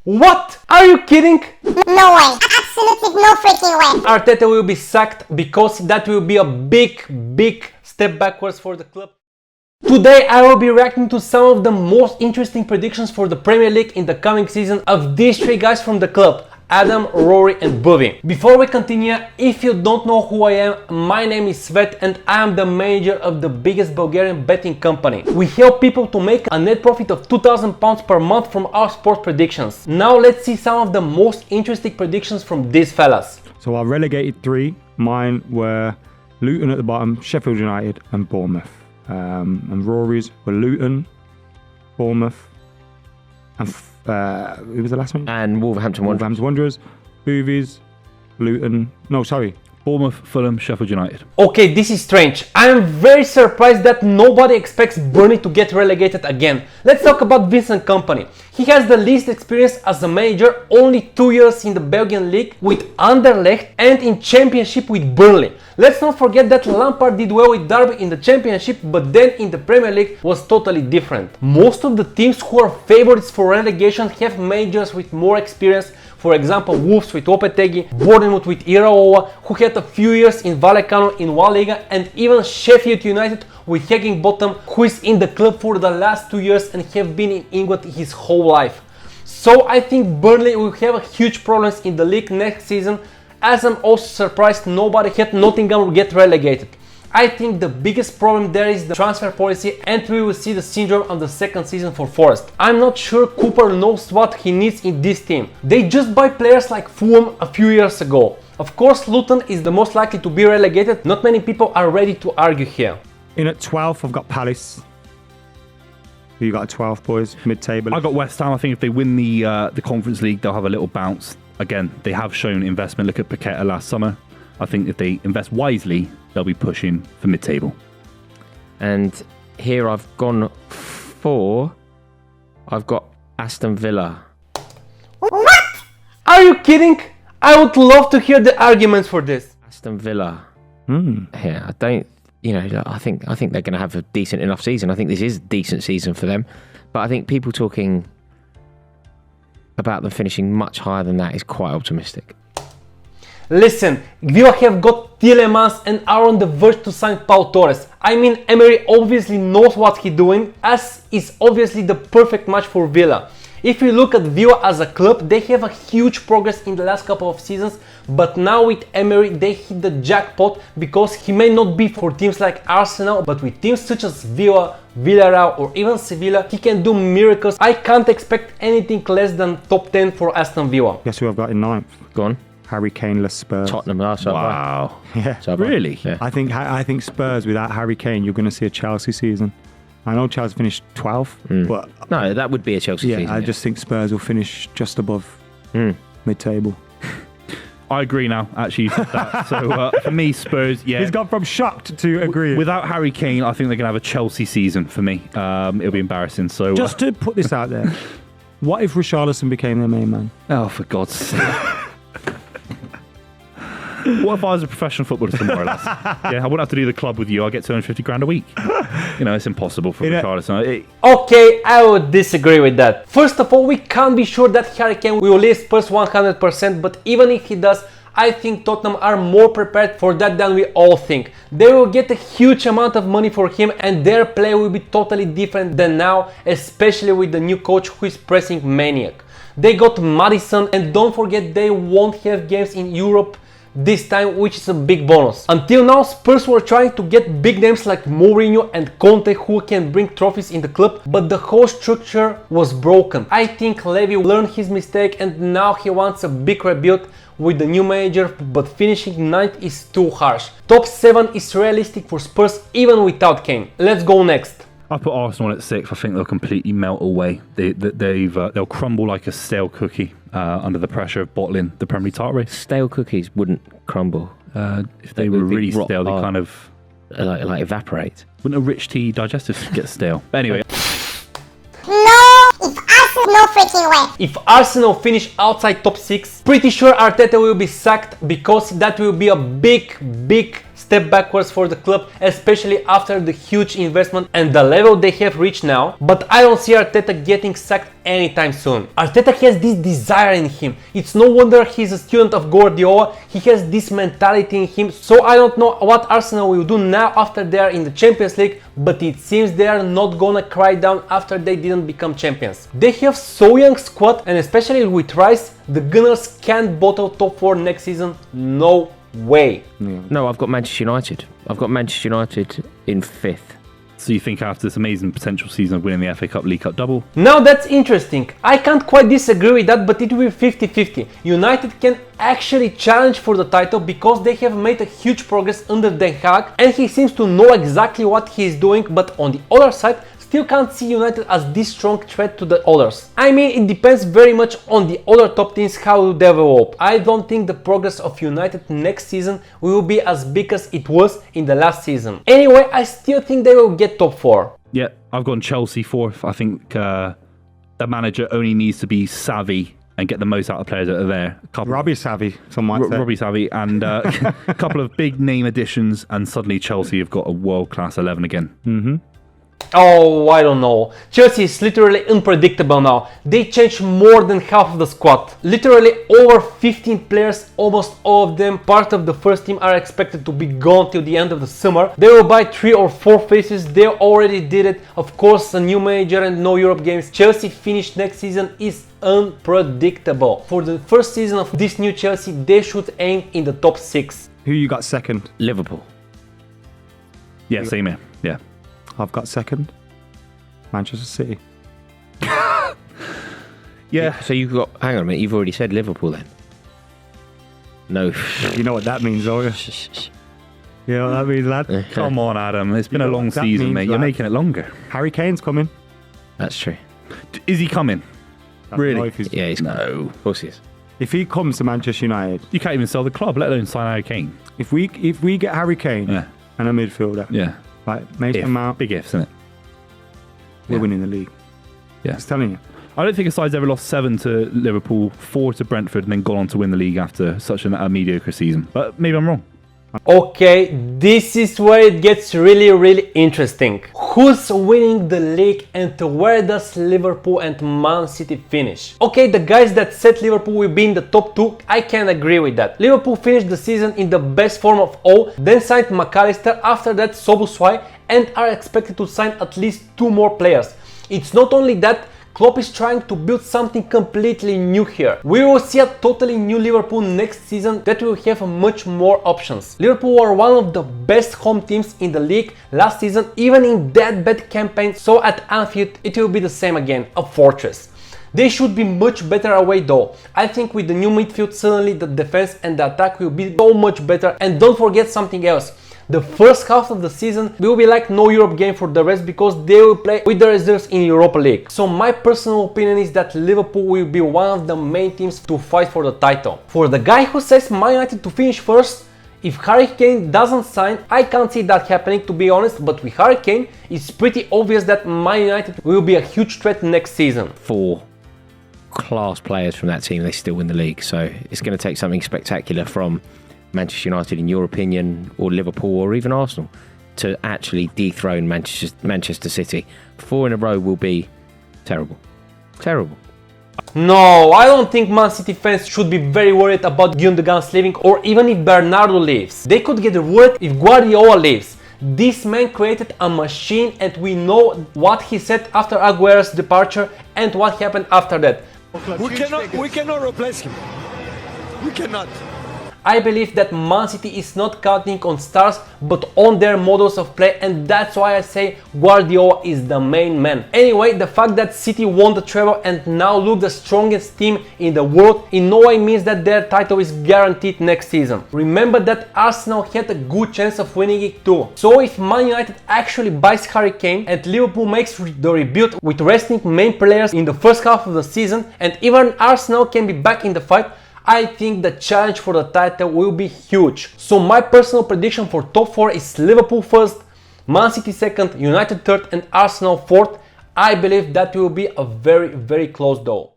What? Are you kidding? No way. Absolutely no freaking way. Arteta will be sacked because that will be a big step backwards for the club. Today I will be reacting to some of the most interesting predictions for the Premier League in the coming season of these three guys from the club. Adam, Rory and Buvy. Before we continue, if you don't know who I am, my name is Svet and I am the manager of the biggest Bulgarian betting company. We help people to make a net profit of £2,000 per month from our sport predictions. Now let's see some of the most interesting predictions from these fellas. So our relegated three, mine were Luton at the bottom, Sheffield United and Bournemouth. And Rory's were Luton, Bournemouth and who was the last one? And Wolverhampton Wanderers. Wolverhampton Wanderers, Boovies, Luton. No, sorry. Bournemouth, Fulham, Sheffield United. Okay, this is strange. I am very surprised that nobody expects Burnley to get relegated again. Let's talk about Vincent Kompany. He has the least experience as a manager, only 2 years in the Belgian league with Anderlecht and in championship with Burnley. Let's not forget that Lampard did well with Derby in the championship, but then in the Premier League was totally different. Most of the teams who are favorites for relegation have managers with more experience. For example, Wolves with Lopetegui, Bournemouth with Iraola, who had a few years in Vallecano in La Liga, and even Sheffield United with Higginbotham, who is in the club for the last 2 years and have been in England his whole life. So I think Burnley will have a huge problems in the league next season, as I'm also surprised nobody had Nottingham get relegated. I think the biggest problem there is the transfer policy, and we will see the syndrome of the second season for Forest. I'm not sure Cooper knows what he needs in this team. They just buy players like Fulham a few years ago. Of course, Luton is the most likely to be relegated. Not many people are ready to argue here. In at 12th, I've got Palace. Who you got at 12th, boys? Mid-table. I got West Ham. I think if they win the Conference League, they'll have a little bounce. Again, they have shown investment. Look at Paqueta last summer. I think if they invest wisely, they'll be pushing for mid-table. And here I've gone for... I've got Aston Villa. What? Are you kidding? I would love to hear the arguments for this. Aston Villa. Yeah, I don't... You know, I think they're going to have a decent enough season. I think this is a decent season for them. But I think people talking about them finishing much higher than that is quite optimistic. Listen, Villa have got Tielemans and are on the verge to sign Pau Torres. I mean, Emery obviously knows what he's doing, as is obviously the perfect match for Villa. If you look at Villa as a club, they have a huge progress in the last couple of seasons, but now with Emery they hit the jackpot, because he may not be for teams like Arsenal, but with teams such as Villa, Villarreal or even Sevilla, he can do miracles. I can't expect anything less than top 10 for Aston Villa. Guess who I've got in 9th? Go on. Harry Kane-less Spurs. Tottenham last night. Wow. Yeah. Really? Yeah. I think Spurs, without Harry Kane, you're going to see a Chelsea season. I know Chelsea finished 12th, but No, that would be a Chelsea yeah, season. I just think Spurs will finish just above mid-table. I agree now, actually. You said that. So for me, Spurs, yeah. He's gone from shocked to agree. Without Harry Kane, I think they're going to have a Chelsea season for me. It'll be embarrassing. So Just to put this out there, what if Richarlison became their main man? oh, for God's sake. What if I was a professional footballer tomorrow, lads? Yeah, I wouldn't have to do the club with you. I get 250 grand a week. You know, it's impossible for Richarlison. Okay, I would disagree with that. First of all, we can't be sure that Harry Kane will leave Spurs 100%, but even if he does, I think Tottenham are more prepared for that than we all think. They will get a huge amount of money for him, and their play will be totally different than now, especially with the new coach who is pressing maniac. They got Maddison, and don't forget they won't have games in Europe this time, which is a big bonus. Until now, Spurs were trying to get big names like Mourinho and Conte, who can bring trophies in the club, but the whole structure was broken. I think Levy learned his mistake and now he wants a big rebuild with the new manager, but finishing 9th is too harsh. Top 7 is realistic for Spurs even without Kane. Let's go next. I put Arsenal at 6th. I think they'll completely melt away. They'll crumble like a stale cookie under the pressure of bottling the Premier League title race. Stale cookies wouldn't crumble. If they were would be really rock stale, they hard. kind of Like evaporate. wouldn't a rich tea digestive get stale. But anyway, No, if Arsenal, no freaking way. If Arsenal finish outside top 6, pretty sure Arteta will be sacked, because that will be a big step backwards for the club, especially after the huge investment and the level they have reached now. But I don't see Arteta getting sacked anytime soon. Arteta has this desire in him. It's no wonder he's a student of Guardiola. He has this mentality in him. So I don't know what Arsenal will do now after they are in the Champions League, but it seems they are not gonna cry down after they didn't become champions. They have so young squad, and especially with Rice, the Gunners can't bottle top 4 next season. No way. No, I've got Manchester United. I've got Manchester United in 5th. So you think after this amazing potential season of winning the FA Cup, League Cup double? Now that's interesting. I can't quite disagree with that, but it will be 50-50. United can actually challenge for the title because they have made a huge progress under Den Haag and he seems to know exactly what he is doing, but on the other side, still can't see United as this strong threat to the others. I mean, it depends very much on the other top teams how to develop. I don't think the progress of United next season will be as big as it was in the last season. Anyway, I still think they will get top 4. Yeah, I've gone Chelsea 4th. I think the manager only needs to be savvy and get the most out of players that are there. Robbie savvy, some might say. Robbie savvy and a couple of big name additions, and suddenly Chelsea have got a world-class 11 again. Oh, I don't know. Chelsea is literally unpredictable now. They changed more than half of the squad. Literally over 15 players, almost all of them part of the first team, are expected to be gone till the end of the summer. They will buy 3 or 4 faces. They already did it. Of course, a new manager and no Europe games. Chelsea finish next season is unpredictable. For the first season of this new Chelsea, they should aim in the top 6. Who you got second? Liverpool. Yeah, same here. Yeah. I've got second. Manchester City. Yeah. So you've got, hang on a minute, you've already said Liverpool then? No. You know what that means, don't you? You know what that means, lad? Come on, Adam. It's been a know long what that season, means, mate. You're lad? making it longer. Harry Kane's coming. That's true. Is he coming? I don't know Really? if he's- Yeah, he's No. Of course he is. If he comes to Manchester United, You can't even sell the club, let alone sign Harry Kane. if we get Harry Kane Yeah. and a midfielder, Yeah. like Mason If. Mount, Big ifs, isn't it? we're yeah. winning the league. Yeah. Just telling you. I don't think a side's ever lost 7 to Liverpool, 4 to Brentford, and then gone on to win the league after such a mediocre season. But maybe I'm wrong. Okay, this is where it gets really interesting. Who's winning the league and where does Liverpool and Man City finish? Okay, the guys that said Liverpool will be in the top 2, I can agree with that. Liverpool finished the season in the best form of all, then signed McAllister, after that Szoboszlai, and are expected to sign at least 2 more players. It's not only that, Klopp is trying to build something completely new here. We will see a totally new Liverpool next season that will have much more options. Liverpool are one of the best home teams in the league last season, even in that bad campaign, so at Anfield it will be the same again, a fortress. They should be much better away though. I think with the new midfield suddenly the defense and the attack will be so much better, and don't forget something else. The first half of the season will be like no Europe game for the rest because they will play with the reserves in Europa League. So my personal opinion is that Liverpool will be one of the main teams to fight for the title. For the guy who says Man United to finish first, if Harry Kane doesn't sign, I can't see that happening to be honest, but with Harry Kane, it's pretty obvious that Man United will be a huge threat next season. 4 class players from that team, they still win the league. So it's going to take something spectacular from Manchester United, in your opinion, or Liverpool, or even Arsenal, to actually dethrone Manchester City. 4 in a row will be terrible. Terrible. No, I don't think Man City fans should be very worried about Gundogan's leaving, or even if Bernardo leaves. They could get worried if Guardiola leaves. This man created a machine, and we know what he said after Aguero's departure and what happened after that. We cannot replace him. We cannot. I believe that Man City is not counting on stars but on their models of play, and that's why I say Guardiola is the main man. Anyway, the fact that City won the treble and now look the strongest team in the world in no way means that their title is guaranteed next season. Remember that Arsenal had a good chance of winning it too. So if Man United actually buys Harry Kane and Liverpool makes the rebuild with resting main players in the first half of the season, and even Arsenal can be back in the fight, I think the challenge for the title will be huge. So my personal prediction for top 4 is Liverpool first, Man City second, United third and Arsenal fourth. I believe that will be a very close though.